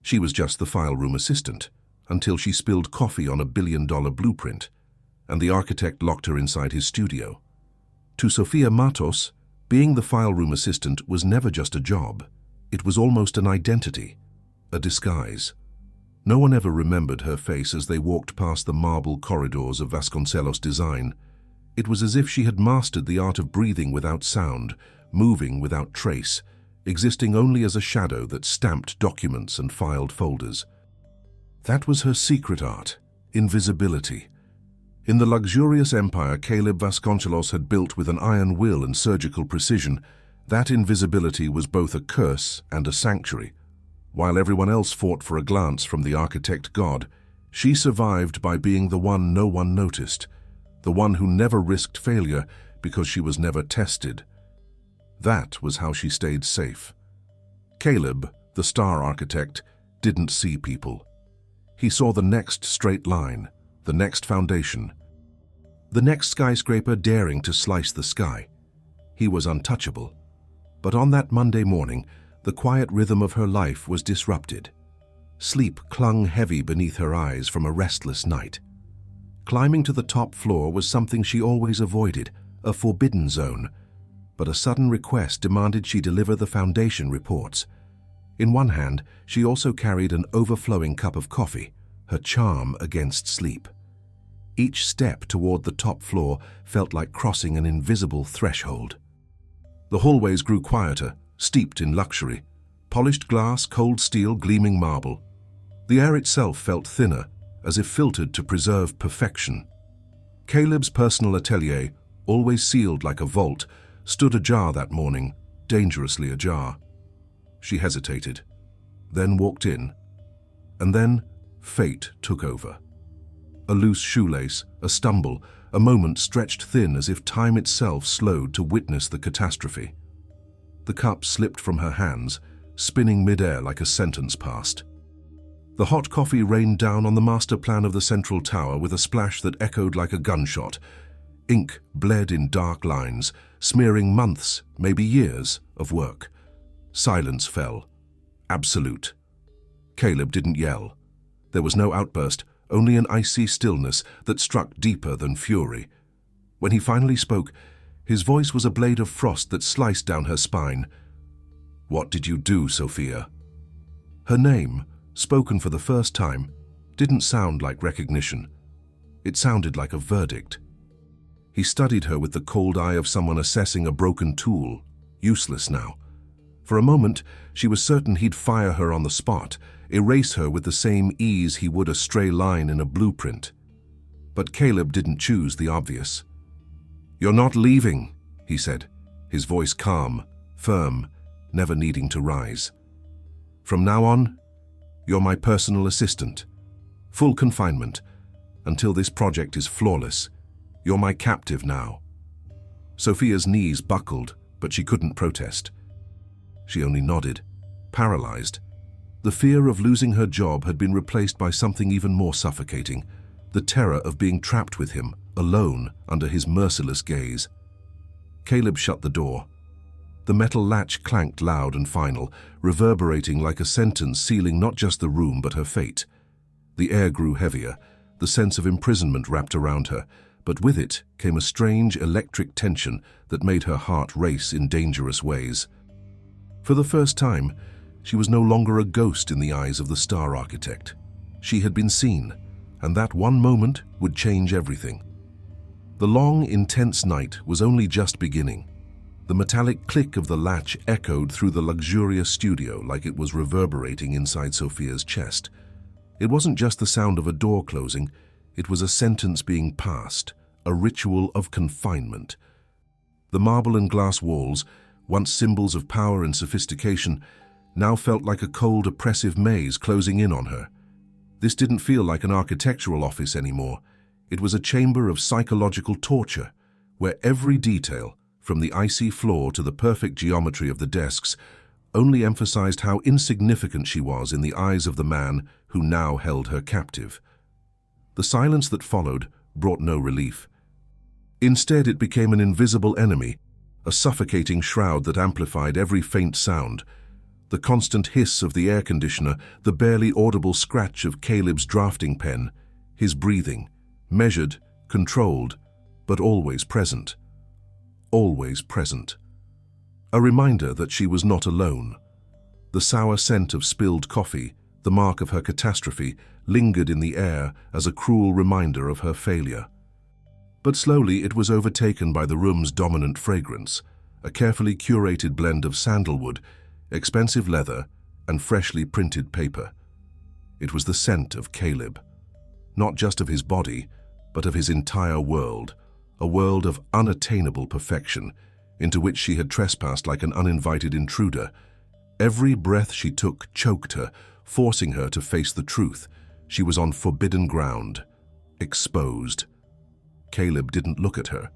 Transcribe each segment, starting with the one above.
She was just the file room assistant, until she spilled coffee on a billion-dollar blueprint, and the architect locked her inside his studio. To Sofia Matos, being the file room assistant was never just a job. It was almost an identity, a disguise. No one ever remembered her face as they walked past the marble corridors of Vasconcelos' design. It was as if she had mastered the art of breathing without sound, moving without trace, existing only as a shadow that stamped documents and filed folders. That was her secret art, invisibility. In the luxurious empire Caleb Vasconcelos had built with an iron will and surgical precision, that invisibility was both a curse and a sanctuary. While everyone else fought for a glance from the architect god, she survived by being the one no one noticed, the one who never risked failure because she was never tested. That was how she stayed safe. Caleb, the star architect, didn't see people. He saw the next straight line, the next foundation, the next skyscraper daring to slice the sky. He was untouchable. But on that Monday morning, the quiet rhythm of her life was disrupted. Sleep clung heavy beneath her eyes from a restless night. Climbing to the top floor was something she always avoided, a forbidden zone. But a sudden request demanded she deliver the foundation reports. In one hand, she also carried an overflowing cup of coffee, her charm against sleep. Each step toward the top floor felt like crossing an invisible threshold. The hallways grew quieter, steeped in luxury. Polished glass, cold steel, gleaming marble. The air itself felt thinner, as if filtered to preserve perfection. Caleb's personal atelier, always sealed like a vault, stood ajar that morning, dangerously ajar. She hesitated, then walked in, and then fate took over. A loose shoelace, a stumble, a moment stretched thin as if time itself slowed to witness the catastrophe. The cup slipped from her hands, spinning mid-air like a sentence passed. The hot coffee rained down on the master plan of the central tower with a splash that echoed like a gunshot. Ink bled in dark lines, smearing months, maybe years, of work. Silence fell. Absolute. Caleb didn't yell. There was no outburst, only an icy stillness that struck deeper than fury. When he finally spoke, his voice was a blade of frost that sliced down her spine. "What did you do, Sophia?" Her name, spoken for the first time, didn't sound like recognition. It sounded like a verdict. He studied her with the cold eye of someone assessing a broken tool, useless now. For a moment, she was certain he'd fire her on the spot, erase her with the same ease he would a stray line in a blueprint. But Caleb didn't choose the obvious. "You're not leaving," he said, his voice calm, firm, never needing to rise. "From now on, you're my personal assistant. Full confinement, until this project is flawless. You're my captive now." Sophia's knees buckled, but she couldn't protest. She only nodded, paralyzed. The fear of losing her job had been replaced by something even more suffocating, the terror of being trapped with him, alone, under his merciless gaze. Caleb shut the door. The metal latch clanked loud and final, reverberating like a sentence sealing not just the room but her fate. The air grew heavier, the sense of imprisonment wrapped around her, but with it came a strange electric tension that made her heart race in dangerous ways. For the first time, she was no longer a ghost in the eyes of the star architect. She had been seen, and that one moment would change everything. The long, intense night was only just beginning. The metallic click of the latch echoed through the luxurious studio like it was reverberating inside Sophia's chest. It wasn't just the sound of a door closing, it was a sentence being passed, a ritual of confinement. The marble and glass walls, once symbols of power and sophistication, now felt like a cold, oppressive maze closing in on her. This didn't feel like an architectural office anymore. It was a chamber of psychological torture, where every detail, from the icy floor to the perfect geometry of the desks, only emphasized how insignificant she was in the eyes of the man who now held her captive. The silence that followed brought no relief. Instead, it became an invisible enemy, a suffocating shroud that amplified every faint sound. The constant hiss of the air conditioner, the barely audible scratch of Caleb's drafting pen, his breathing, measured, controlled, but always present. Always present. A reminder that she was not alone. The sour scent of spilled coffee, the mark of her catastrophe, lingered in the air as a cruel reminder of her failure. But slowly it was overtaken by the room's dominant fragrance, a carefully curated blend of sandalwood, expensive leather, and freshly printed paper. It was the scent of Caleb. Not just of his body, but of his entire world, a world of unattainable perfection, into which she had trespassed like an uninvited intruder. Every breath she took choked her, forcing her to face the truth. She was on forbidden ground, exposed. Caleb didn't look at her.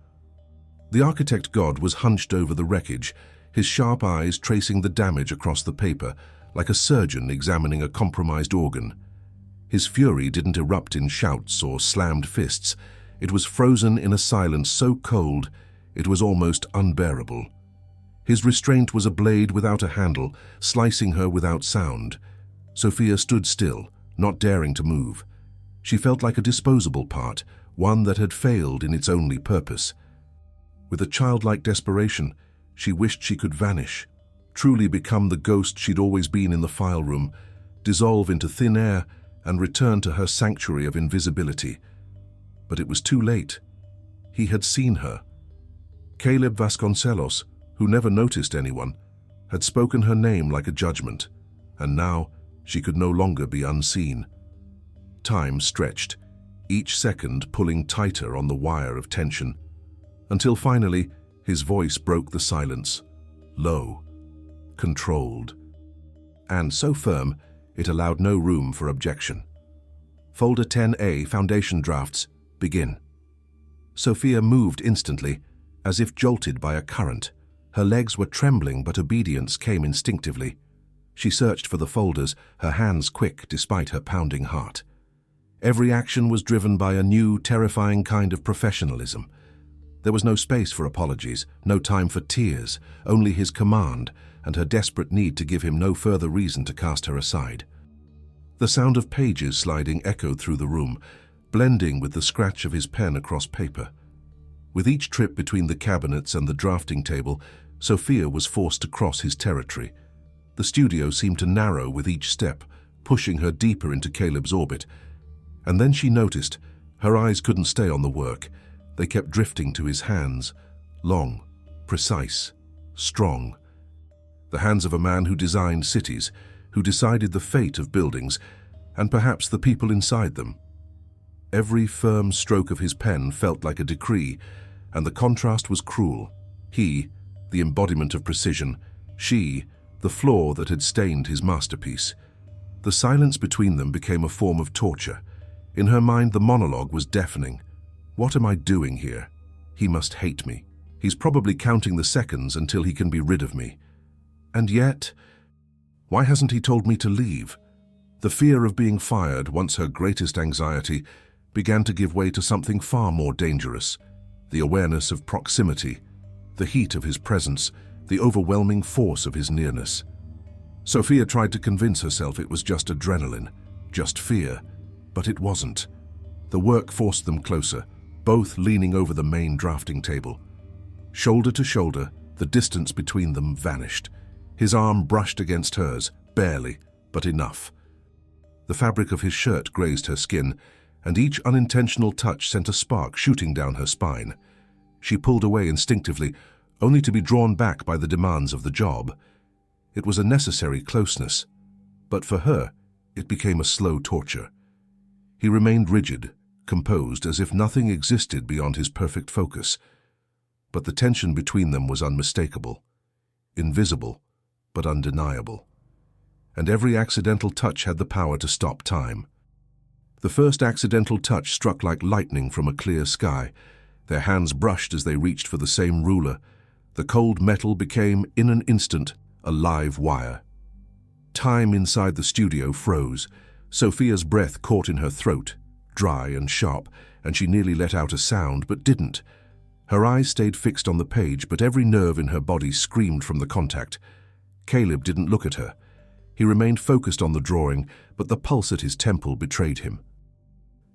The architect god was hunched over the wreckage, his sharp eyes tracing the damage across the paper, like a surgeon examining a compromised organ. His fury didn't erupt in shouts or slammed fists. It was frozen in a silence so cold, it was almost unbearable. His restraint was a blade without a handle, slicing her without sound. Sophia stood still, not daring to move. She felt like a disposable part, one that had failed in its only purpose. With a childlike desperation, she wished she could vanish, truly become the ghost she'd always been in the file room, dissolve into thin air and return to her sanctuary of invisibility. But it was too late. He had seen her. Caleb Vasconcelos, who never noticed anyone, had spoken her name like a judgment, and now she could no longer be unseen. Time stretched, each second pulling tighter on the wire of tension, until finally his voice broke the silence, low, controlled, and so firm it allowed no room for objection. Folder 10A, Foundation Drafts, begin. Sophia moved instantly, as if jolted by a current. Her legs were trembling, but obedience came instinctively. She searched for the folders, her hands quick despite her pounding heart. Every action was driven by a new, terrifying kind of professionalism. There was no space for apologies, no time for tears, only his command and her desperate need to give him no further reason to cast her aside. The sound of pages sliding echoed through the room, blending with the scratch of his pen across paper. With each trip between the cabinets and the drafting table, Sophia was forced to cross his territory. The studio seemed to narrow with each step, pushing her deeper into Caleb's orbit. And then she noticed, her eyes couldn't stay on the work. They kept drifting to his hands, long, precise, strong. The hands of a man who designed cities, who decided the fate of buildings, and perhaps the people inside them. Every firm stroke of his pen felt like a decree, and the contrast was cruel. He, the embodiment of precision; she, the flaw that had stained his masterpiece. The silence between them became a form of torture. In her mind, the monologue was deafening. What am I doing here? He must hate me. He's probably counting the seconds until he can be rid of me. And yet, why hasn't he told me to leave? The fear of being fired, once her greatest anxiety, began to give way to something far more dangerous. The awareness of proximity, the heat of his presence, the overwhelming force of his nearness. Sophia tried to convince herself it was just adrenaline, just fear, but it wasn't. The work forced them closer, both leaning over the main drafting table. Shoulder to shoulder, the distance between them vanished. His arm brushed against hers, barely, but enough. The fabric of his shirt grazed her skin, and each unintentional touch sent a spark shooting down her spine. She pulled away instinctively, only to be drawn back by the demands of the job. It was a necessary closeness, but for her, it became a slow torture. He remained rigid, composed, as if nothing existed beyond his perfect focus. But the tension between them was unmistakable, invisible, but undeniable. And every accidental touch had the power to stop time. The first accidental touch struck like lightning from a clear sky. Their hands brushed as they reached for the same ruler. The cold metal became, in an instant, a live wire. Time inside the studio froze. Sophia's breath caught in her throat, dry and sharp, and she nearly let out a sound, but didn't. Her eyes stayed fixed on the page, but every nerve in her body screamed from the contact. Caleb didn't look at her. He remained focused on the drawing, but the pulse at his temple betrayed him.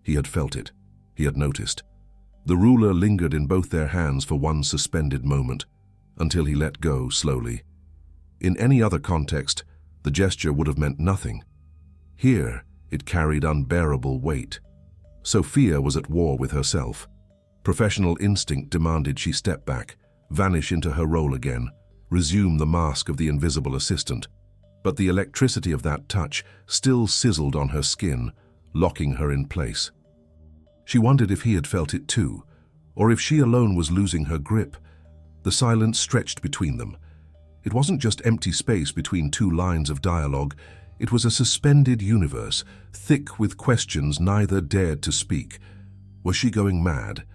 He had felt it. He had noticed. The ruler lingered in both their hands for one suspended moment, until he let go slowly. In any other context, the gesture would have meant nothing. Here, it carried unbearable weight. Sophia was at war with herself. Professional instinct demanded she step back, vanish into her role again, resume the mask of the invisible assistant. But the electricity of that touch still sizzled on her skin, locking her in place. She wondered if he had felt it too, or if she alone was losing her grip. The silence stretched between them. It wasn't just empty space between two lines of dialogue. It was a suspended universe, thick with questions neither dared to speak. Was she going mad?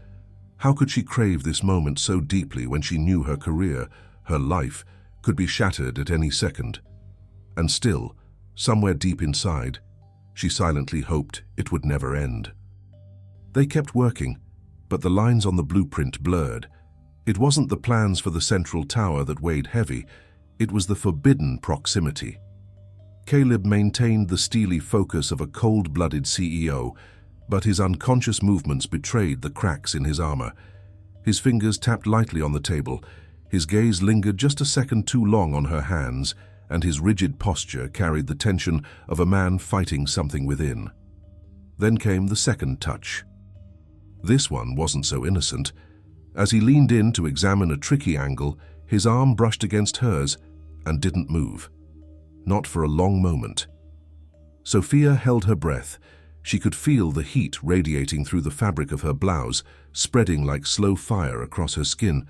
How could she crave this moment so deeply when she knew her career, her life, could be shattered at any second? And still, somewhere deep inside, she silently hoped it would never end. They kept working, but the lines on the blueprint blurred. It wasn't the plans for the central tower that weighed heavy, it was the forbidden proximity. Caleb maintained the steely focus of a cold-blooded CEO, but his unconscious movements betrayed the cracks in his armor. His fingers tapped lightly on the table, his gaze lingered just a second too long on her hands, and his rigid posture carried the tension of a man fighting something within. Then came the second touch. This one wasn't so innocent. As he leaned in to examine a tricky angle, his arm brushed against hers and didn't move. Not for a long moment. Sophia held her breath. She could feel the heat radiating through the fabric of her blouse, spreading like slow fire across her skin.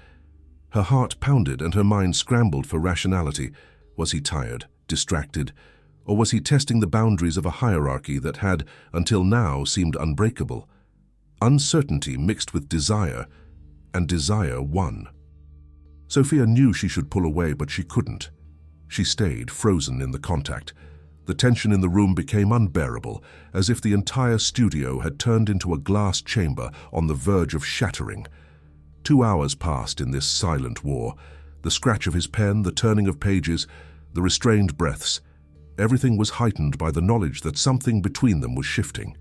Her heart pounded and her mind scrambled for rationality. Was he tired, distracted, or was he testing the boundaries of a hierarchy that had, until now, seemed unbreakable? Uncertainty mixed with desire, and desire won. Sophia knew she should pull away, but she couldn't. She stayed, frozen in the contact. The tension in the room became unbearable, as if the entire studio had turned into a glass chamber on the verge of shattering. 2 hours passed in this silent war. The scratch of his pen, the turning of pages, the restrained breaths. Everything was heightened by the knowledge that something between them was shifting.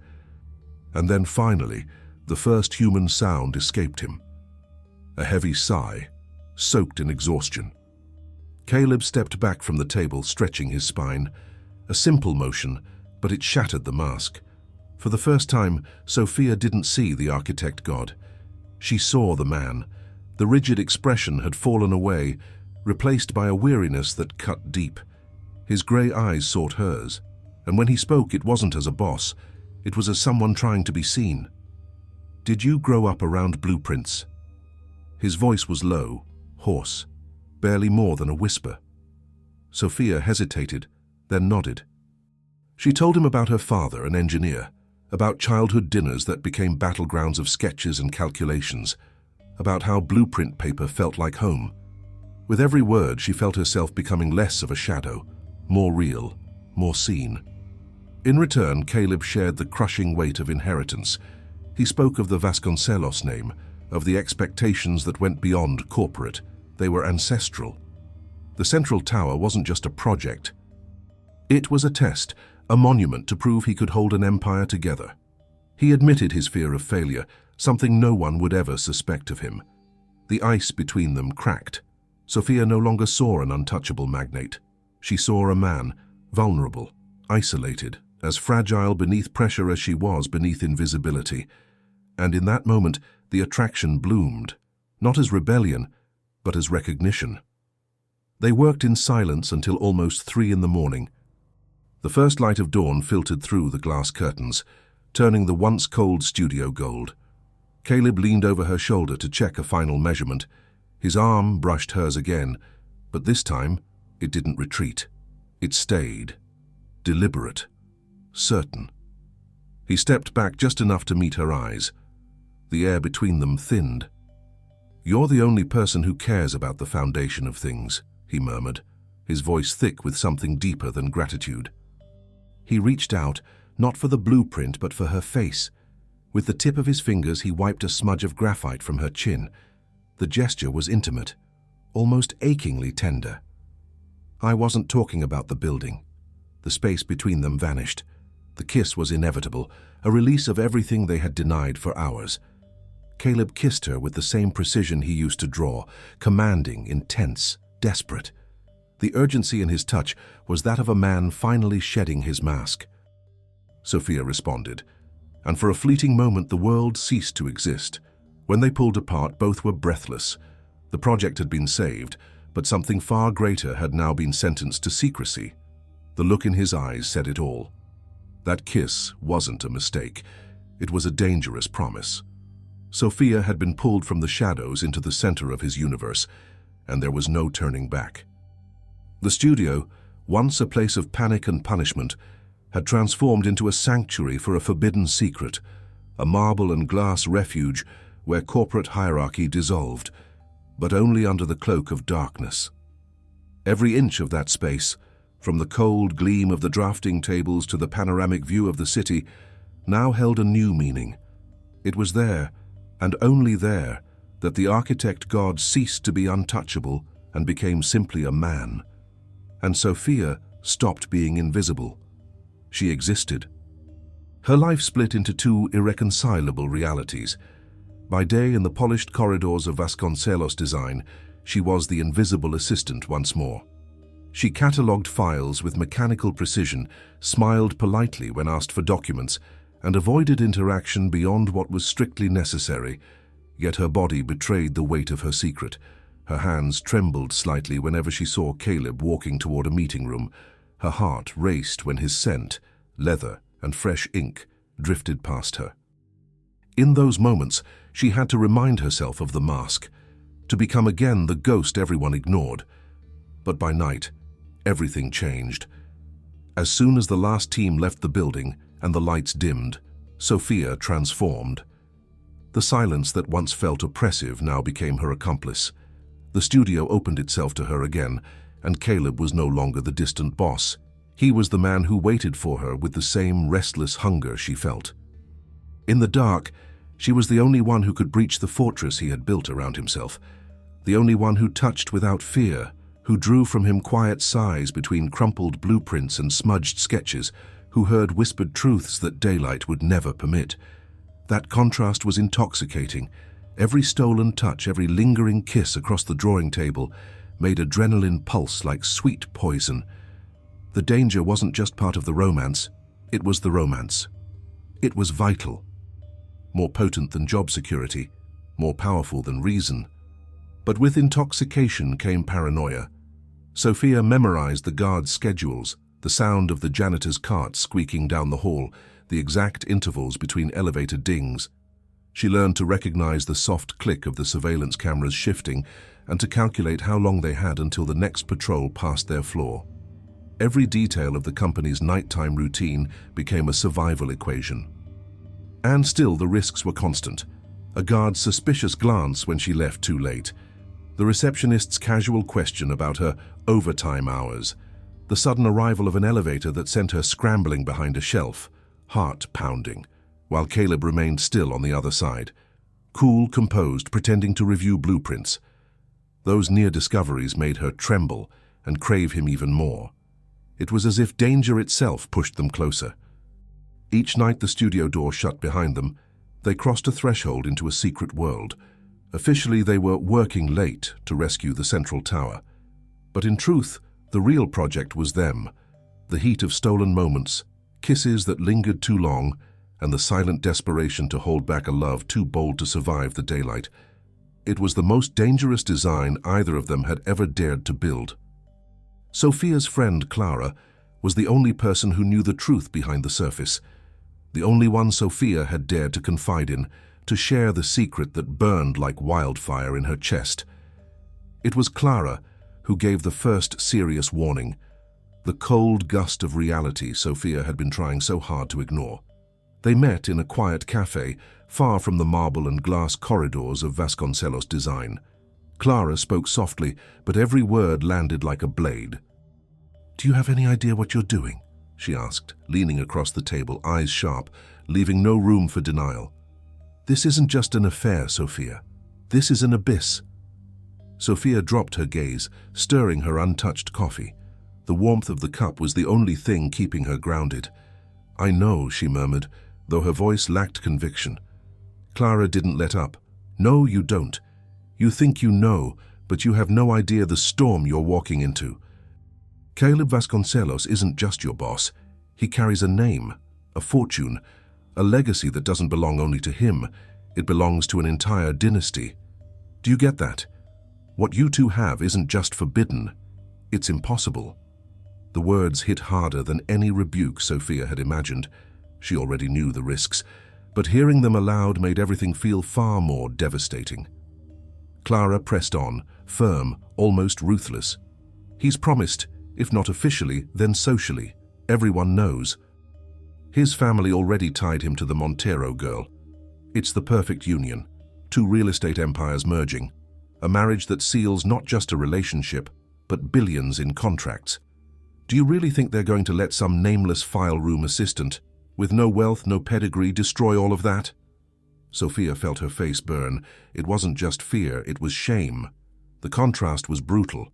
And then finally, the first human sound escaped him. A heavy sigh, soaked in exhaustion. Caleb stepped back from the table, stretching his spine. A simple motion, but it shattered the mask. For the first time, Sophia didn't see the architect god. She saw the man. The rigid expression had fallen away, replaced by a weariness that cut deep. His grey eyes sought hers, and when he spoke, it wasn't as a boss. It was as someone trying to be seen. "Did you grow up around blueprints?" His voice was low, hoarse, barely more than a whisper. Sophia hesitated, then nodded. She told him about her father, an engineer, about childhood dinners that became battlegrounds of sketches and calculations, about how blueprint paper felt like home. With every word, she felt herself becoming less of a shadow, more real, more seen. In return, Caleb shared the crushing weight of inheritance. He spoke of the Vasconcelos name, of the expectations that went beyond corporate. They were ancestral. The central tower wasn't just a project. It was a test, a monument to prove he could hold an empire together. He admitted his fear of failure, something no one would ever suspect of him. The ice between them cracked. Sophia no longer saw an untouchable magnate. She saw a man, vulnerable, isolated, as fragile beneath pressure as she was beneath invisibility. And in that moment, the attraction bloomed, not as rebellion, but as recognition. They worked in silence until almost 3 in the morning. The first light of dawn filtered through the glass curtains, turning the once cold studio gold. Caleb leaned over her shoulder to check a final measurement. His arm brushed hers again, but this time it didn't retreat. It stayed, deliberate, certain. He stepped back just enough to meet her eyes. The air between them thinned. "You're the only person who cares about the foundation of things," he murmured, his voice thick with something deeper than gratitude. He reached out, not for the blueprint but for her face. With the tip of his fingers, he wiped a smudge of graphite from her chin. The gesture was intimate, almost achingly tender. "I wasn't talking about the building." The space between them vanished. The kiss was inevitable, a release of everything they had denied for hours. Caleb kissed her with the same precision he used to draw, commanding, intense, desperate. The urgency in his touch was that of a man finally shedding his mask. Sophia responded, and for a fleeting moment the world ceased to exist. When they pulled apart, both were breathless. The project had been saved, but something far greater had now been sentenced to secrecy. The look in his eyes said it all. That kiss wasn't a mistake. It was a dangerous promise. Sophia had been pulled from the shadows into the center of his universe, and there was no turning back. The studio, once a place of panic and punishment, had transformed into a sanctuary for a forbidden secret, a marble and glass refuge where corporate hierarchy dissolved, but only under the cloak of darkness. Every inch of that space, from the cold gleam of the drafting tables to the panoramic view of the city, now held a new meaning. It was there, and only there, that the architect god ceased to be untouchable and became simply a man. And Sophia stopped being invisible. She existed. Her life split into two irreconcilable realities. By day, in the polished corridors of Vasconcelos design, she was the invisible assistant once more. She catalogued files with mechanical precision, smiled politely when asked for documents, and avoided interaction beyond what was strictly necessary. Yet her body betrayed the weight of her secret. Her hands trembled slightly whenever she saw Caleb walking toward a meeting room. Her heart raced when his scent, leather and fresh ink, drifted past her. In those moments, she had to remind herself of the mask, to become again the ghost everyone ignored. But by night, everything changed. As soon as the last team left the building and the lights dimmed, Sophia transformed. The silence that once felt oppressive now became her accomplice. The studio opened itself to her again, and Caleb was no longer the distant boss. He was the man who waited for her with the same restless hunger she felt. In the dark, she was the only one who could breach the fortress he had built around himself, the only one who touched without fear, who drew from him quiet sighs between crumpled blueprints and smudged sketches, who heard whispered truths that daylight would never permit. That contrast was intoxicating. Every stolen touch, every lingering kiss across the drawing table made adrenaline pulse like sweet poison. The danger wasn't just part of the romance, it was the romance. It was vital. More potent than job security, more powerful than reason. But with intoxication came paranoia. Sophia memorized the guards' schedules, the sound of the janitor's cart squeaking down the hall, the exact intervals between elevator dings. She learned to recognize the soft click of the surveillance cameras shifting and to calculate how long they had until the next patrol passed their floor. Every detail of the company's nighttime routine became a survival equation. And still the risks were constant. A guard's suspicious glance when she left too late, the receptionist's casual question about her overtime hours, the sudden arrival of an elevator that sent her scrambling behind a shelf, heart pounding, while Caleb remained still on the other side, cool, composed, pretending to review blueprints. Those near discoveries made her tremble and crave him even more. It was as if danger itself pushed them closer. Each night the studio door shut behind them, they crossed a threshold into a secret world. Officially, they were working late to rescue the central tower. But in truth, the real project was them. The heat of stolen moments, kisses that lingered too long, and the silent desperation to hold back a love too bold to survive the daylight. It was the most dangerous design either of them had ever dared to build. Sophia's friend Clara was the only person who knew the truth behind the surface, the only one Sophia had dared to confide in, to share the secret that burned like wildfire in her chest. It was Clara who gave the first serious warning, the cold gust of reality Sophia had been trying so hard to ignore. They met in a quiet cafe, far from the marble and glass corridors of Vasconcelos design. Clara spoke softly, but every word landed like a blade. "Do you have any idea what you're doing?" she asked, leaning across the table, eyes sharp, leaving no room for denial. "This isn't just an affair, Sophia. This is an abyss." Sophia dropped her gaze, stirring her untouched coffee. The warmth of the cup was the only thing keeping her grounded. "I know," she murmured, though her voice lacked conviction. Clara didn't let up. "No, you don't. You think you know, but you have no idea the storm you're walking into. Caleb Vasconcelos isn't just your boss. He carries a name, a fortune, a legacy that doesn't belong only to him. It belongs to an entire dynasty. Do you get that? What you two have isn't just forbidden. It's impossible." The words hit harder than any rebuke Sophia had imagined. She already knew the risks, but hearing them aloud made everything feel far more devastating. Clara pressed on, firm, almost ruthless. "He's promised, if not officially, then socially. Everyone knows. His family already tied him to the Montero girl. It's the perfect union, two real estate empires merging, a marriage that seals not just a relationship, but billions in contracts. Do you really think they're going to let some nameless file room assistant, with no wealth, no pedigree, destroy all of that?" Sophia felt her face burn. It wasn't just fear, it was shame. The contrast was brutal.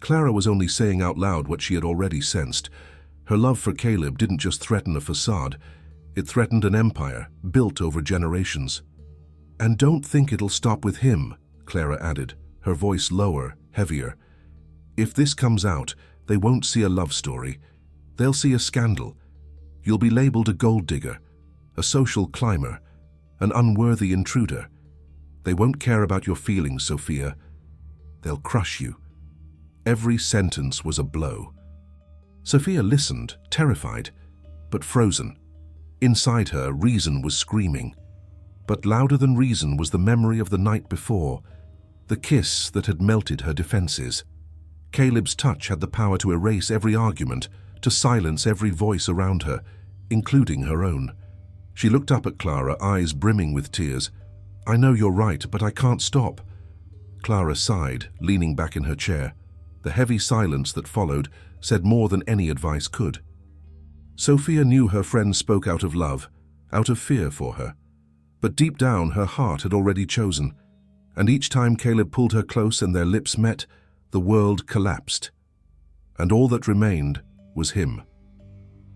Clara was only saying out loud what she had already sensed. Her love for Caleb didn't just threaten a facade, it threatened an empire, built over generations. "And don't think it'll stop with him," Clara added, her voice lower, heavier. "If this comes out, they won't see a love story. They'll see a scandal. You'll be labeled a gold digger, a social climber, an unworthy intruder. They won't care about your feelings, Sophia. They'll crush you." Every sentence was a blow. Sophia listened, terrified, but frozen. Inside her, reason was screaming. But louder than reason was the memory of the night before, the kiss that had melted her defenses. Caleb's touch had the power to erase every argument, to silence every voice around her, including her own. She looked up at Clara, eyes brimming with tears. "I know you're right, but I can't stop." Clara sighed, leaning back in her chair. The heavy silence that followed said more than any advice could. Sophia knew her friend spoke out of love, out of fear for her. But deep down, her heart had already chosen. And each time Caleb pulled her close and their lips met, the world collapsed. And all that remained was him.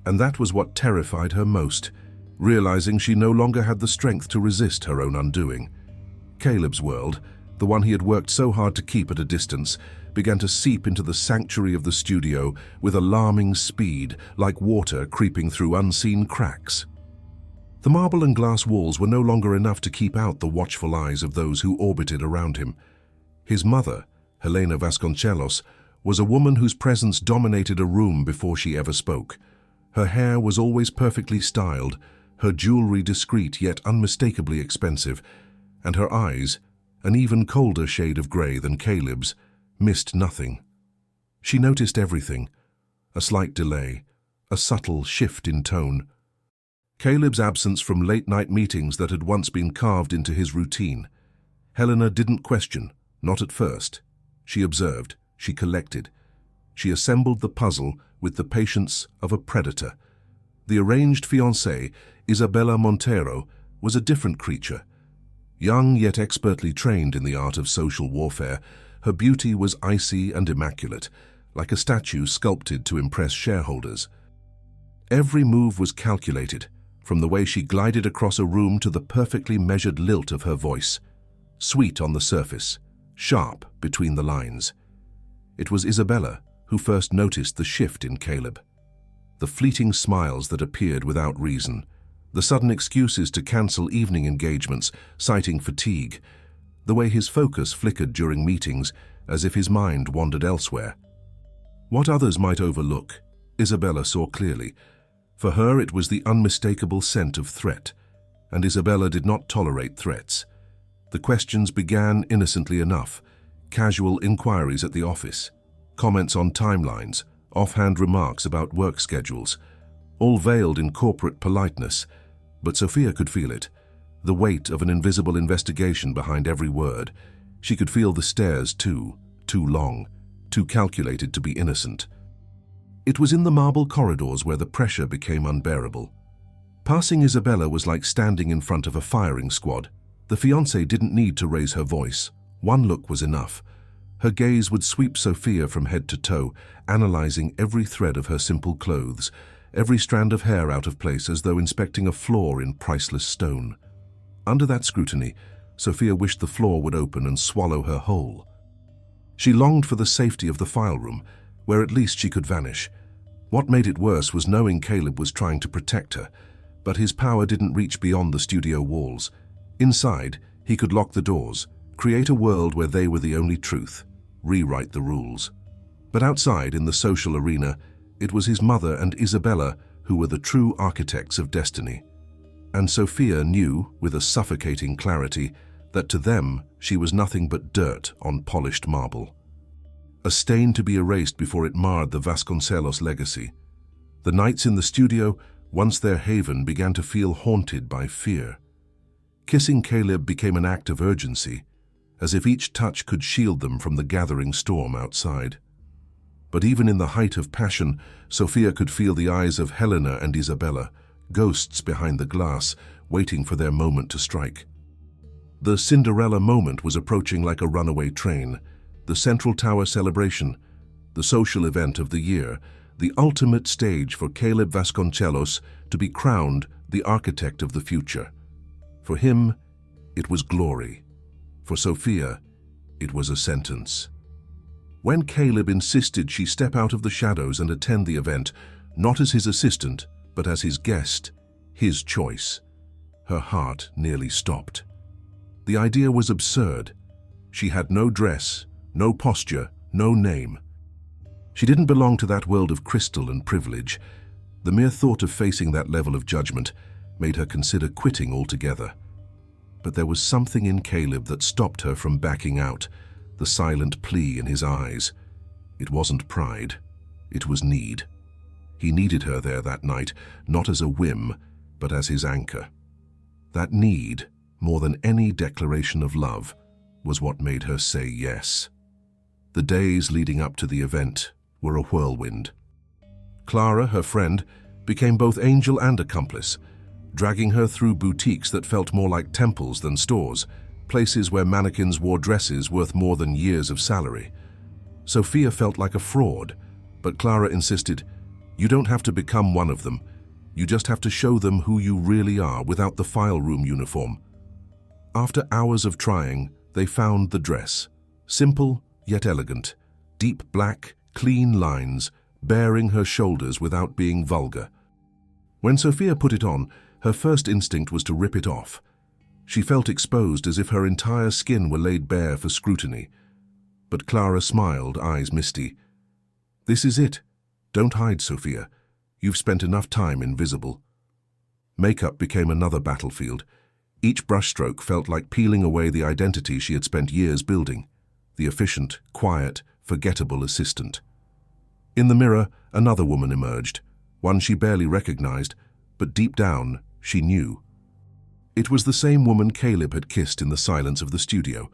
And that was what terrified her most, realizing she no longer had the strength to resist her own undoing. Caleb's world, the one he had worked so hard to keep at a distance, began to seep into the sanctuary of the studio with alarming speed, like water creeping through unseen cracks. The marble and glass walls were no longer enough to keep out the watchful eyes of those who orbited around him. His mother, Helena Vasconcelos, was a woman whose presence dominated a room before she ever spoke. Her hair was always perfectly styled, her jewelry discreet yet unmistakably expensive, and her eyes, an even colder shade of grey than Caleb's, missed nothing. She noticed everything, a slight delay, a subtle shift in tone. Caleb's absence from late-night meetings that had once been carved into his routine. Helena didn't question, not at first. She observed, she collected. She assembled the puzzle with the patience of a predator. The arranged fiancée, Isabella Montero, was a different creature. Young yet expertly trained in the art of social warfare, her beauty was icy and immaculate, like a statue sculpted to impress shareholders. Every move was calculated, from the way she glided across a room to the perfectly measured lilt of her voice. Sweet on the surface, sharp between the lines. It was Isabella who first noticed the shift in Caleb. The fleeting smiles that appeared without reason, the sudden excuses to cancel evening engagements, citing fatigue, the way his focus flickered during meetings as if his mind wandered elsewhere. What others might overlook, Isabella saw clearly. For her it was the unmistakable scent of threat, and Isabella did not tolerate threats. The questions began innocently enough, casual inquiries at the office, comments on timelines, offhand remarks about work schedules, all veiled in corporate politeness, but Sophia could feel it, the weight of an invisible investigation behind every word. She could feel the stares too long, too calculated to be innocent. It was in the marble corridors where the pressure became unbearable. Passing Isabella was like standing in front of a firing squad. The fiancée didn't need to raise her voice. One look was enough. Her gaze would sweep Sophia from head to toe, analyzing every thread of her simple clothes, every strand of hair out of place as though inspecting a flaw in priceless stone. Under that scrutiny, Sophia wished the floor would open and swallow her whole. She longed for the safety of the file room, where at least she could vanish. What made it worse was knowing Caleb was trying to protect her, but his power didn't reach beyond the studio walls. Inside, he could lock the doors, create a world where they were the only truth, rewrite the rules. But outside, in the social arena, it was his mother and Isabella who were the true architects of destiny. And Sophia knew, with a suffocating clarity, that to them she was nothing but dirt on polished marble. A stain to be erased before it marred the Vasconcelos legacy. The nights in the studio, once their haven, began to feel haunted by fear. Kissing Caleb became an act of urgency, as if each touch could shield them from the gathering storm outside. But even in the height of passion, Sophia could feel the eyes of Helena and Isabella, ghosts behind the glass, waiting for their moment to strike. The Cinderella moment was approaching like a runaway train, the Central Tower celebration, the social event of the year, the ultimate stage for Caleb Vasconcelos to be crowned the architect of the future. For him, it was glory. For Sophia, it was a sentence. When Caleb insisted she step out of the shadows and attend the event, not as his assistant, but as his guest, his choice, her heart nearly stopped. The idea was absurd. She had no dress, no posture, no name. She didn't belong to that world of crystal and privilege. The mere thought of facing that level of judgment made her consider quitting altogether. But there was something in Caleb that stopped her from backing out, the silent plea in his eyes. It wasn't pride, it was need. He needed her there that night, not as a whim, but as his anchor. That need, more than any declaration of love, was what made her say yes. The days leading up to the event were a whirlwind. Clara, her friend, became both angel and accomplice, dragging her through boutiques that felt more like temples than stores, places where mannequins wore dresses worth more than years of salary. Sophia felt like a fraud, but Clara insisted, "You don't have to become one of them. You just have to show them who you really are without the file room uniform." After hours of trying, they found the dress. Simple yet elegant, deep black, clean lines, bearing her shoulders without being vulgar. When Sophia put it on, her first instinct was to rip it off. She felt exposed, as if her entire skin were laid bare for scrutiny. But Clara smiled, eyes misty. "This is it. Don't hide, Sophia. You've spent enough time invisible." Makeup became another battlefield. Each brushstroke felt like peeling away the identity she had spent years building, the efficient, quiet, forgettable assistant. In the mirror, another woman emerged, one she barely recognized, but deep down, she knew. It was the same woman Caleb had kissed in the silence of the studio.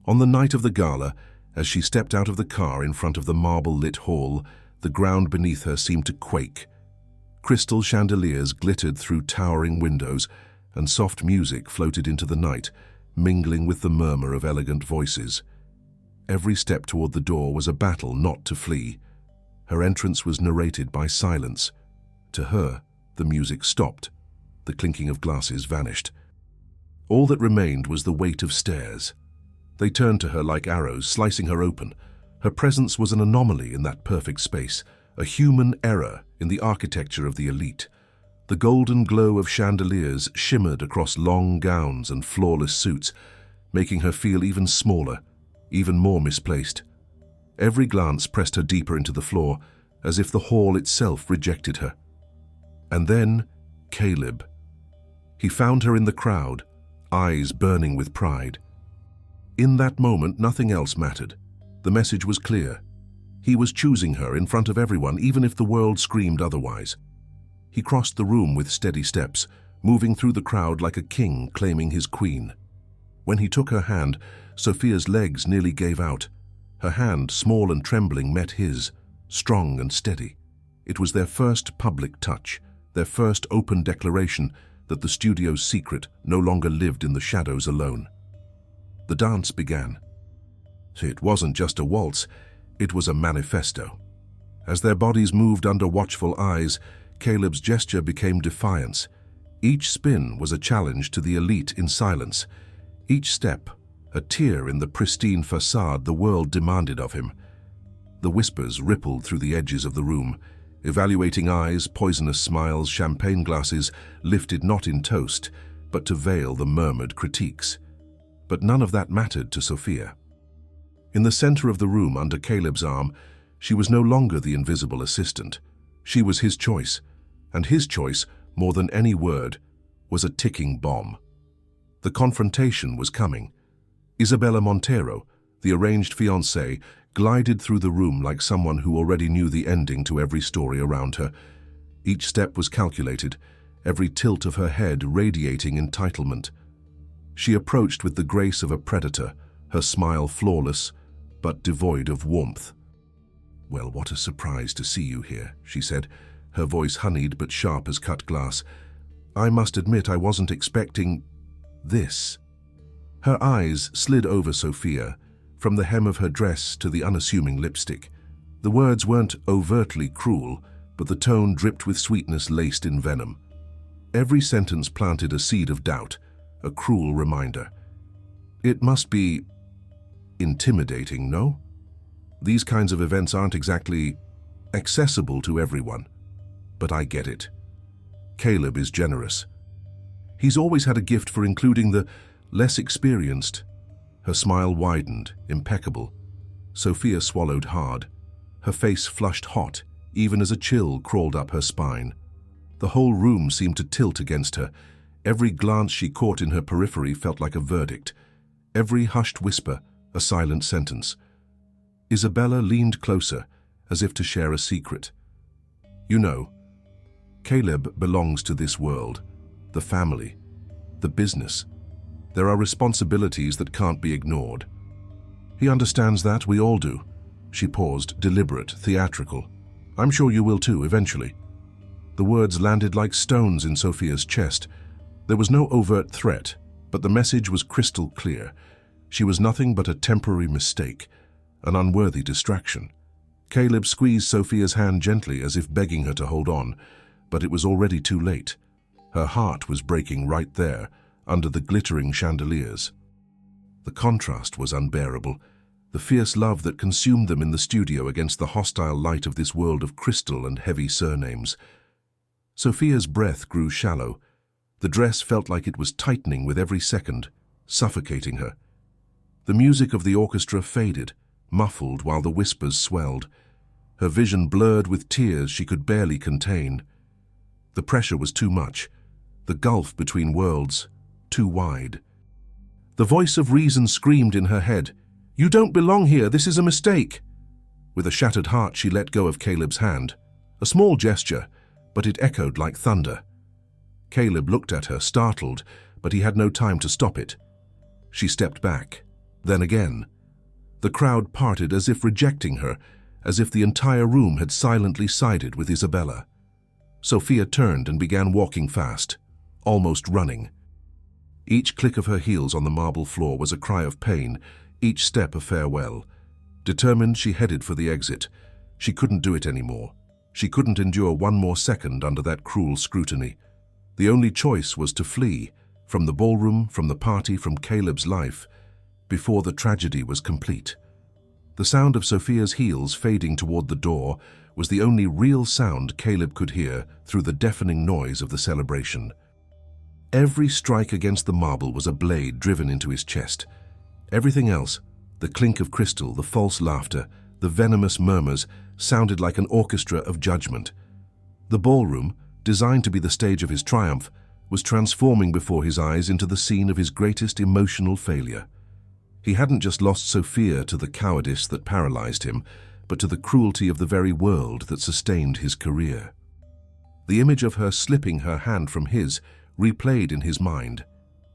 On the night of the gala, as she stepped out of the car in front of the marble-lit hall, the ground beneath her seemed to quake. Crystal chandeliers glittered through towering windows, and soft music floated into the night, mingling with the murmur of elegant voices. Every step toward the door was a battle not to flee. Her entrance was narrated by silence. To her, the music stopped. The clinking of glasses vanished. All that remained was the weight of stairs. They turned to her like arrows, slicing her open. Her presence was an anomaly in that perfect space, a human error in the architecture of the elite. The golden glow of chandeliers shimmered across long gowns and flawless suits, making her feel even smaller, even more misplaced. Every glance pressed her deeper into the floor, as if the hall itself rejected her. And then, Caleb. He found her in the crowd, eyes burning with pride. In that moment, nothing else mattered. The message was clear. He was choosing her in front of everyone, even if the world screamed otherwise. He crossed the room with steady steps, moving through the crowd like a king claiming his queen. When he took her hand, Sophia's legs nearly gave out. Her hand, small and trembling, met his, strong and steady. It was their first public touch, their first open declaration that the studio's secret no longer lived in the shadows alone. The dance began. It wasn't just a waltz, it was a manifesto. As their bodies moved under watchful eyes, Caleb's gesture became defiance. Each spin was a challenge to the elite in silence. Each step, a tear in the pristine facade the world demanded of him. The whispers rippled through the edges of the room. Evaluating eyes, poisonous smiles, champagne glasses, lifted not in toast, but to veil the murmured critiques. But none of that mattered to Sophia. In the center of the room, under Caleb's arm, she was no longer the invisible assistant. She was his choice, and his choice, more than any word, was a ticking bomb. The confrontation was coming. Isabella Montero, the arranged fiancée, glided through the room like someone who already knew the ending to every story around her. Each step was calculated, every tilt of her head radiating entitlement. She approached with the grace of a predator, her smile flawless, but devoid of warmth. "Well, what a surprise to see you here," she said, her voice honeyed but sharp as cut glass. "I must admit I wasn't expecting this." Her eyes slid over Sophia, from the hem of her dress to the unassuming lipstick. The words weren't overtly cruel, but the tone dripped with sweetness laced in venom. Every sentence planted a seed of doubt, a cruel reminder. It must be intimidating, no? These kinds of events aren't exactly accessible to everyone. But I get it. Caleb is generous. He's always had a gift for including the less experienced. Her smile widened, impeccable. Sophia swallowed hard. Her face flushed hot, even as a chill crawled up her spine. The whole room seemed to tilt against her. Every glance she caught in her periphery felt like a verdict. Every hushed whisper, a silent sentence. Isabella leaned closer, as if to share a secret. "You know, Caleb belongs to this world, the family, the business. There are responsibilities that can't be ignored. He understands that, we all do." She paused, deliberate, theatrical. "I'm sure you will too, eventually." The words landed like stones in Sophia's chest. There was no overt threat, but the message was crystal clear. She was nothing but a temporary mistake, an unworthy distraction. Caleb squeezed Sophia's hand gently, as if begging her to hold on, but it was already too late. Her heart was breaking right there, under the glittering chandeliers. The contrast was unbearable, the fierce love that consumed them in the studio against the hostile light of this world of crystal and heavy surnames. Sophia's breath grew shallow. The dress felt like it was tightening with every second, suffocating her. The music of the orchestra faded, muffled while the whispers swelled. Her vision blurred with tears she could barely contain. The pressure was too much, the gulf between worlds too wide. The voice of reason screamed in her head, "You don't belong here, this is a mistake." With a shattered heart, she let go of Caleb's hand. A small gesture, but it echoed like thunder. Caleb looked at her, startled, but he had no time to stop it. She stepped back, then again. The crowd parted as if rejecting her, as if the entire room had silently sided with Isabella. Sophia turned and began walking fast, almost running. Each click of her heels on the marble floor was a cry of pain, each step a farewell. Determined, she headed for the exit. She couldn't do it anymore. She couldn't endure one more second under that cruel scrutiny. The only choice was to flee, from the ballroom, from the party, from Caleb's life, before the tragedy was complete. The sound of Sophia's heels fading toward the door was the only real sound Caleb could hear through the deafening noise of the celebration. Every strike against the marble was a blade driven into his chest. Everything else, the clink of crystal, the false laughter, the venomous murmurs, sounded like an orchestra of judgment. The ballroom, designed to be the stage of his triumph, was transforming before his eyes into the scene of his greatest emotional failure. He hadn't just lost Sophia to the cowardice that paralyzed him, but to the cruelty of the very world that sustained his career. The image of her slipping her hand from his replayed in his mind,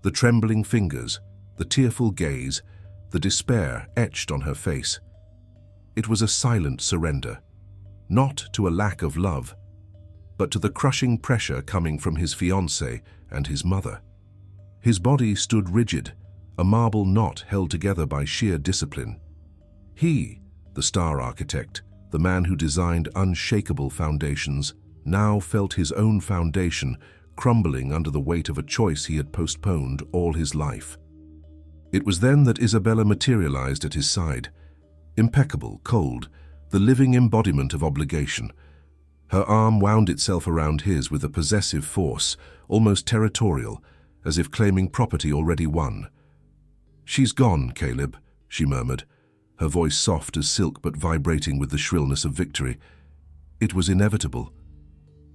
the trembling fingers, the tearful gaze, the despair etched on her face. It was a silent surrender, not to a lack of love, but to the crushing pressure coming from his fiancée and his mother. His body stood rigid, a marble knot held together by sheer discipline. He, the star architect, the man who designed unshakable foundations, now felt his own foundation crumbling under the weight of a choice he had postponed all his life. It was then that Isabella materialized at his side, impeccable, cold, the living embodiment of obligation. Her arm wound itself around his with a possessive force, almost territorial, as if claiming property already won. "She's gone, Caleb," she murmured, her voice soft as silk but vibrating with the shrillness of victory. It was inevitable.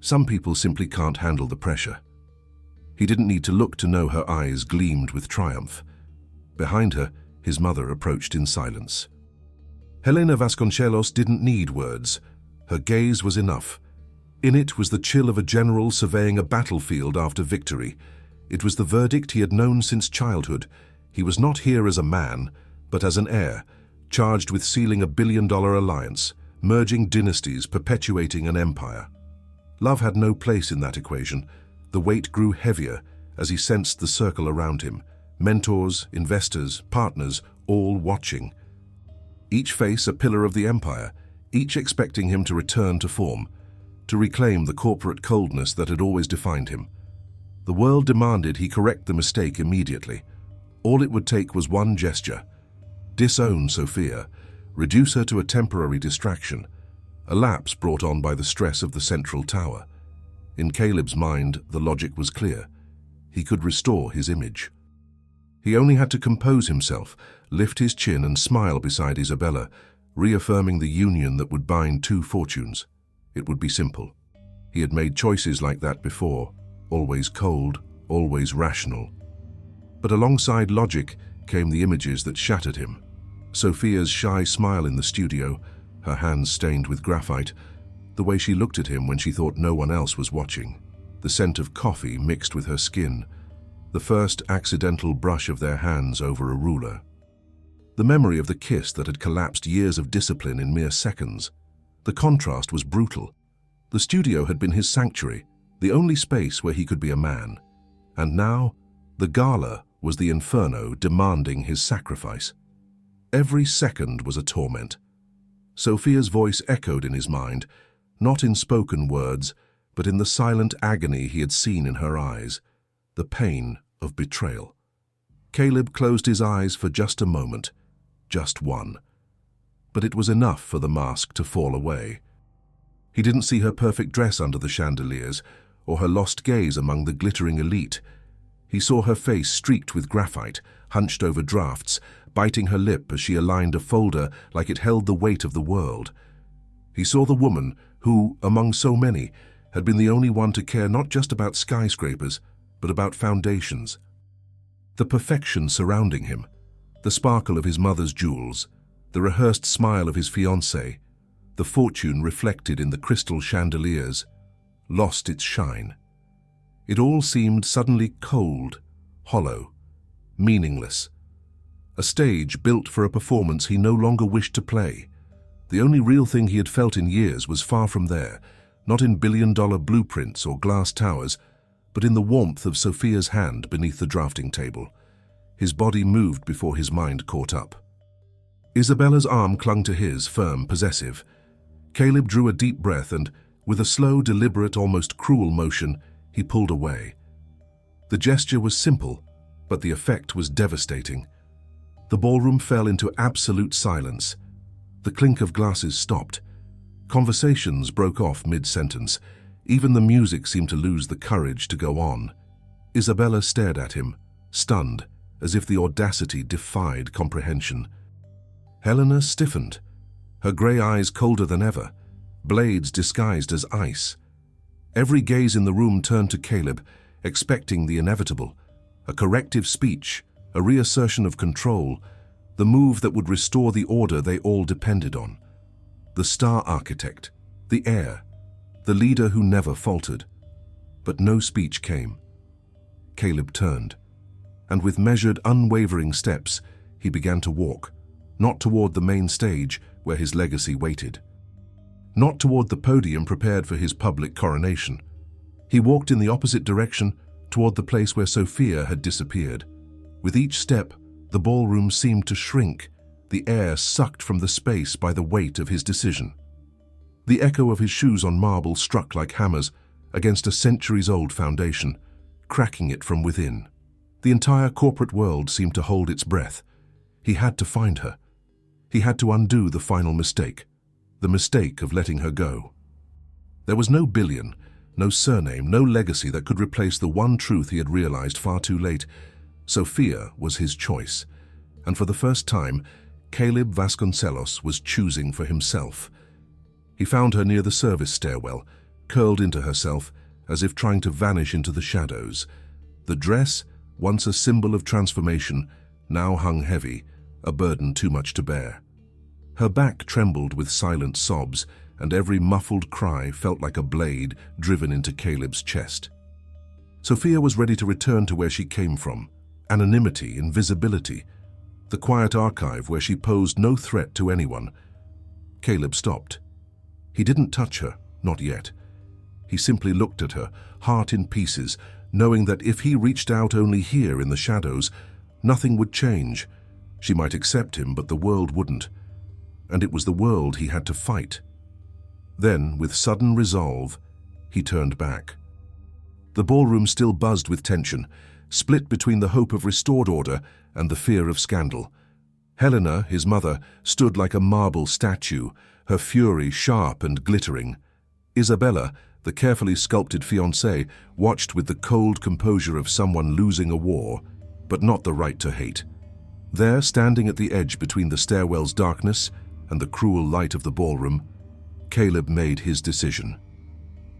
Some people simply can't handle the pressure. He didn't need to look to know her eyes gleamed with triumph. Behind her, his mother approached in silence. Helena Vasconcelos didn't need words. Her gaze was enough. In it was the chill of a general surveying a battlefield after victory. It was the verdict he had known since childhood. He was not here as a man, but as an heir, charged with sealing a billion-dollar alliance, merging dynasties, perpetuating an empire. Love had no place in that equation. The weight grew heavier as he sensed the circle around him. Mentors, investors, partners, all watching. Each face a pillar of the empire, each expecting him to return to form, to reclaim the corporate coldness that had always defined him. The world demanded he correct the mistake immediately. All it would take was one gesture. Disown Sophia, reduce her to a temporary distraction, a lapse brought on by the stress of the central tower. In Caleb's mind, the logic was clear. He could restore his image. He only had to compose himself, lift his chin and smile beside Isabella, reaffirming the union that would bind two fortunes. It would be simple. He had made choices like that before, always cold, always rational. But alongside logic came the images that shattered him. Sophia's shy smile in the studio, her hands stained with graphite, the way she looked at him when she thought no one else was watching, the scent of coffee mixed with her skin, the first accidental brush of their hands over a ruler. The memory of the kiss that had collapsed years of discipline in mere seconds. The contrast was brutal. The studio had been his sanctuary, the only space where he could be a man. And now, the gala was the inferno demanding his sacrifice. Every second was a torment. Sophia's voice echoed in his mind, not in spoken words, but in the silent agony he had seen in her eyes, the pain of betrayal. Caleb closed his eyes for just a moment, just one. But it was enough for the mask to fall away. He didn't see her perfect dress under the chandeliers, or her lost gaze among the glittering elite. He saw her face streaked with graphite, hunched over drafts, biting her lip as she aligned a folder like it held the weight of the world. He saw the woman who, among so many, had been the only one to care not just about skyscrapers, but about foundations. The perfection surrounding him, the sparkle of his mother's jewels, the rehearsed smile of his fiancée, the fortune reflected in the crystal chandeliers, lost its shine. It all seemed suddenly cold, hollow, meaningless. A stage built for a performance he no longer wished to play. The only real thing he had felt in years was far from there, not in billion-dollar blueprints or glass towers, but in the warmth of Sophia's hand beneath the drafting table. His body moved before his mind caught up. Isabella's arm clung to his, firm, possessive. Caleb drew a deep breath and, with a slow, deliberate, almost cruel motion, he pulled away. The gesture was simple, but the effect was devastating. The ballroom fell into absolute silence. The clink of glasses stopped. Conversations broke off mid-sentence. Even the music seemed to lose the courage to go on. Isabella stared at him, stunned, as if the audacity defied comprehension. Helena stiffened, her grey eyes colder than ever, blades disguised as ice. Every gaze in the room turned to Caleb, expecting the inevitable, a corrective speech, a reassertion of control, the move that would restore the order they all depended on. The star architect, the heir, the leader who never faltered. But no speech came. Caleb turned, and with measured, unwavering steps, he began to walk, not toward the main stage where his legacy waited, not toward the podium prepared for his public coronation. He walked in the opposite direction, toward the place where Sophia had disappeared. With each step, the ballroom seemed to shrink, the air sucked from the space by the weight of his decision. The echo of his shoes on marble struck like hammers against a centuries-old foundation, cracking it from within. The entire corporate world seemed to hold its breath. He had to find her. He had to undo the final mistake, the mistake of letting her go. There was no billion, no surname, no legacy that could replace the one truth he had realized far too late. Sophia was his choice, and for the first time, Caleb Vasconcelos was choosing for himself. He found her near the service stairwell, curled into herself, as if trying to vanish into the shadows. The dress, once a symbol of transformation, now hung heavy, a burden too much to bear. Her back trembled with silent sobs, and every muffled cry felt like a blade driven into Caleb's chest. Sophia was ready to return to where she came from, anonymity, invisibility, the quiet archive where she posed no threat to anyone. Caleb stopped. He didn't touch her, not yet. He simply looked at her, heart in pieces, knowing that if he reached out only here in the shadows, nothing would change. She might accept him, but the world wouldn't. And it was the world he had to fight. Then, with sudden resolve, he turned back. The ballroom still buzzed with tension, split between the hope of restored order and the fear of scandal. Helena, his mother, stood like a marble statue, her fury sharp and glittering. Isabella, the carefully sculpted fiancée, watched with the cold composure of someone losing a war, but not the right to hate. There, standing at the edge between the stairwell's darkness and the cruel light of the ballroom, Caleb made his decision.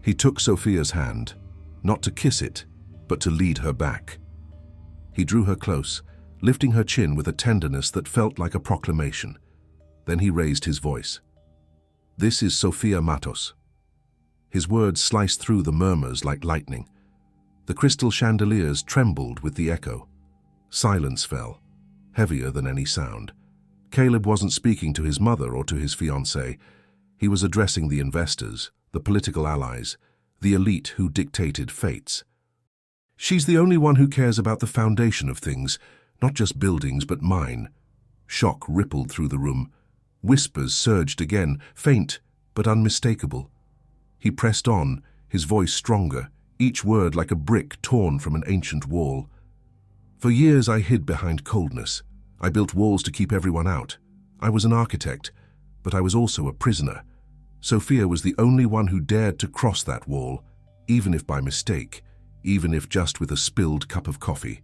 He took Sophia's hand, not to kiss it, but to lead her back. He drew her close, lifting her chin with a tenderness that felt like a proclamation. Then he raised his voice. "This is Sophia Matos." His words sliced through the murmurs like lightning. The crystal chandeliers trembled with the echo. Silence fell, heavier than any sound. Caleb wasn't speaking to his mother or to his fiancée. He was addressing the investors, the political allies, the elite who dictated fates. "She's the only one who cares about the foundation of things, not just buildings, but mine." Shock rippled through the room. Whispers surged again, faint but unmistakable. He pressed on, his voice stronger, each word like a brick torn from an ancient wall. "For years I hid behind coldness. I built walls to keep everyone out. I was an architect, but I was also a prisoner. Sophia was the only one who dared to cross that wall, even if by mistake, even if just with a spilled cup of coffee.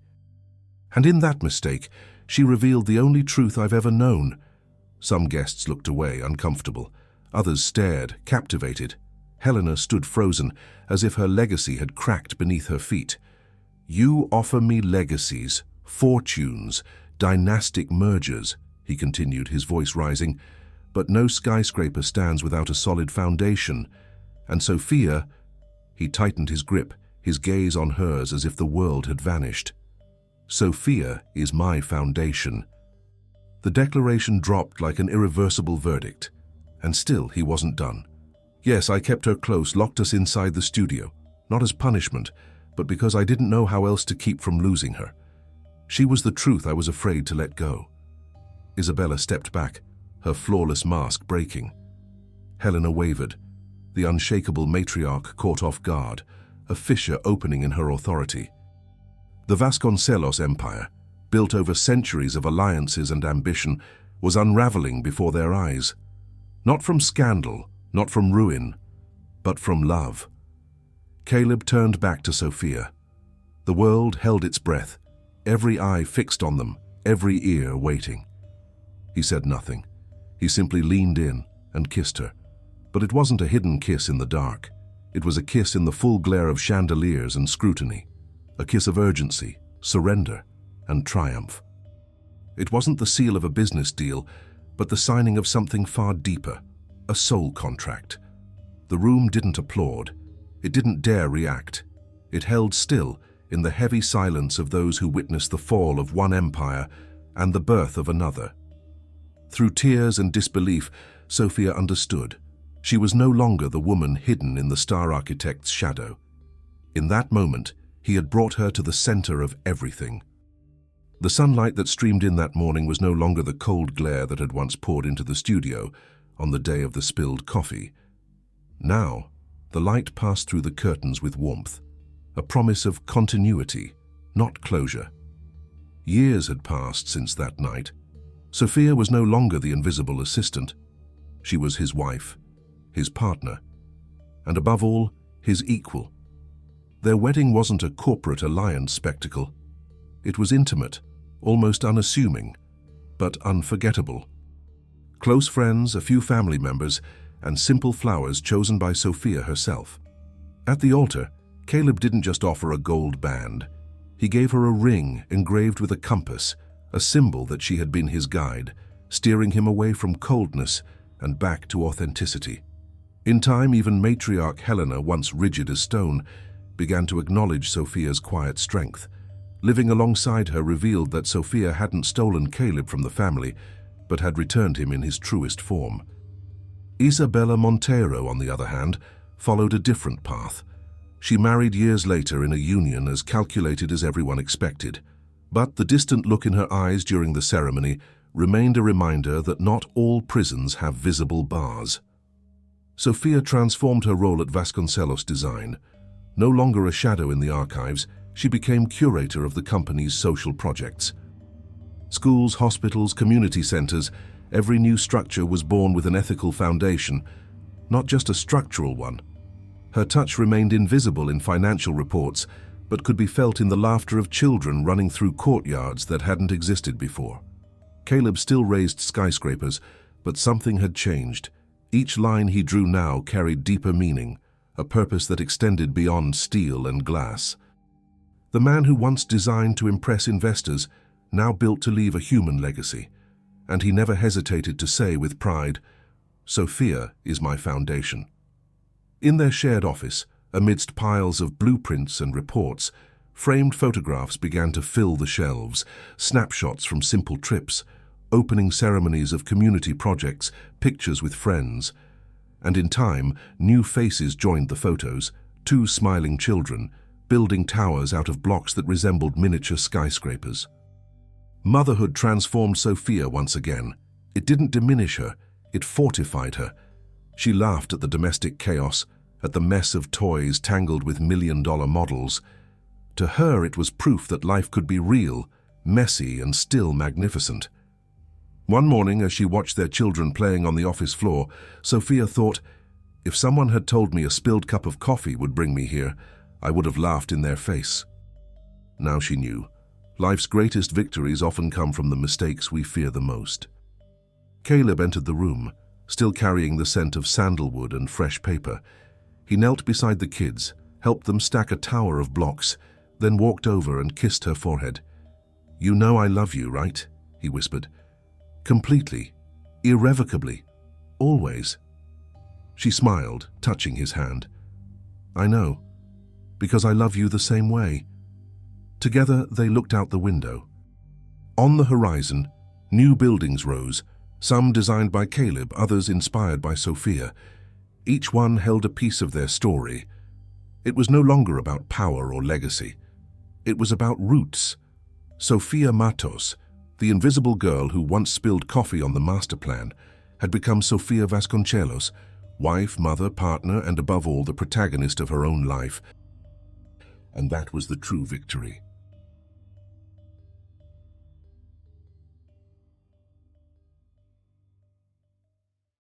And in that mistake, she revealed the only truth I've ever known." Some guests looked away, uncomfortable. Others stared, captivated. Helena stood frozen, as if her legacy had cracked beneath her feet. "You offer me legacies, fortunes, dynastic mergers," he continued, his voice rising. "But no skyscraper stands without a solid foundation. And Sophia—" He tightened his grip, his gaze on hers as if the world had vanished. "Sophia is my foundation." The declaration dropped like an irreversible verdict. And still he wasn't done. "Yes, I kept her close, locked us inside the studio, not as punishment, but because I didn't know how else to keep from losing her. She was the truth I was afraid to let go." Isabella stepped back, her flawless mask breaking. Helena wavered, the unshakable matriarch caught off guard, a fissure opening in her authority. The Vasconcelos empire, built over centuries of alliances and ambition, was unraveling before their eyes. Not from scandal, not from ruin, but from love. Caleb turned back to Sophia. The world held its breath, every eye fixed on them, every ear waiting. He said nothing. He simply leaned in and kissed her. But it wasn't a hidden kiss in the dark. It was a kiss in the full glare of chandeliers and scrutiny. A kiss of urgency, surrender, and triumph. It wasn't the seal of a business deal, but the signing of something far deeper, a soul contract. The room didn't applaud. It didn't dare react. It held still in the heavy silence of those who witnessed the fall of one empire and the birth of another. Through tears and disbelief, Sophia understood. She was no longer the woman hidden in the star architect's shadow. In that moment, he had brought her to the center of everything. The sunlight that streamed in that morning was no longer the cold glare that had once poured into the studio on the day of the spilled coffee. Now, the light passed through the curtains with warmth, a promise of continuity, not closure. Years had passed since that night. Sophia was no longer the invisible assistant. She was his wife, his partner, and above all, his equal. Their wedding wasn't a corporate alliance spectacle. It was intimate, almost unassuming, but unforgettable. Close friends, a few family members, and simple flowers chosen by Sophia herself. At the altar, Caleb didn't just offer a gold band. He gave her a ring engraved with a compass, a symbol that she had been his guide, steering him away from coldness and back to authenticity. In time, even matriarch Helena, once rigid as stone, began to acknowledge Sophia's quiet strength. Living alongside her revealed that Sophia hadn't stolen Caleb from the family, but had returned him in his truest form. Isabella Montero, on the other hand, followed a different path. She married years later in a union as calculated as everyone expected. But the distant look in her eyes during the ceremony remained a reminder that not all prisons have visible bars. Sophia transformed her role at Vasconcelos Design. No longer a shadow in the archives, she became curator of the company's social projects. Schools, hospitals, community centers, every new structure was born with an ethical foundation, not just a structural one. Her touch remained invisible in financial reports, but could be felt in the laughter of children running through courtyards that hadn't existed before. Caleb still raised skyscrapers, but something had changed. Each line he drew now carried deeper meaning, a purpose that extended beyond steel and glass. The man who once designed to impress investors now built to leave a human legacy, and he never hesitated to say with pride, "Sophia is my foundation." In their shared office, amidst piles of blueprints and reports, framed photographs began to fill the shelves, snapshots from simple trips, opening ceremonies of community projects, pictures with friends. And in time, new faces joined the photos, 2 smiling children, building towers out of blocks that resembled miniature skyscrapers. Motherhood transformed Sophia once again. It didn't diminish her, it fortified her. She laughed at the domestic chaos, at the mess of toys tangled with million-dollar models. To her, it was proof that life could be real, messy, and still magnificent. One morning, as she watched their children playing on the office floor, Sophia thought, if someone had told me a spilled cup of coffee would bring me here, I would have laughed in their face. Now she knew. Life's greatest victories often come from the mistakes we fear the most. Caleb entered the room, still carrying the scent of sandalwood and fresh paper. He knelt beside the kids, helped them stack a tower of blocks, then walked over and kissed her forehead. "You know I love you, right?" he whispered. "Completely, irrevocably, always." She smiled, touching his hand. "I know, because I love you the same way." Together, they looked out the window. On the horizon, new buildings rose, some designed by Caleb, others inspired by Sophia. Each one held a piece of their story. It was no longer about power or legacy. It was about roots. Sophia Matos, the invisible girl who once spilled coffee on the master plan, had become Sophia Vasconcelos, wife, mother, partner, and above all, the protagonist of her own life. And that was the true victory.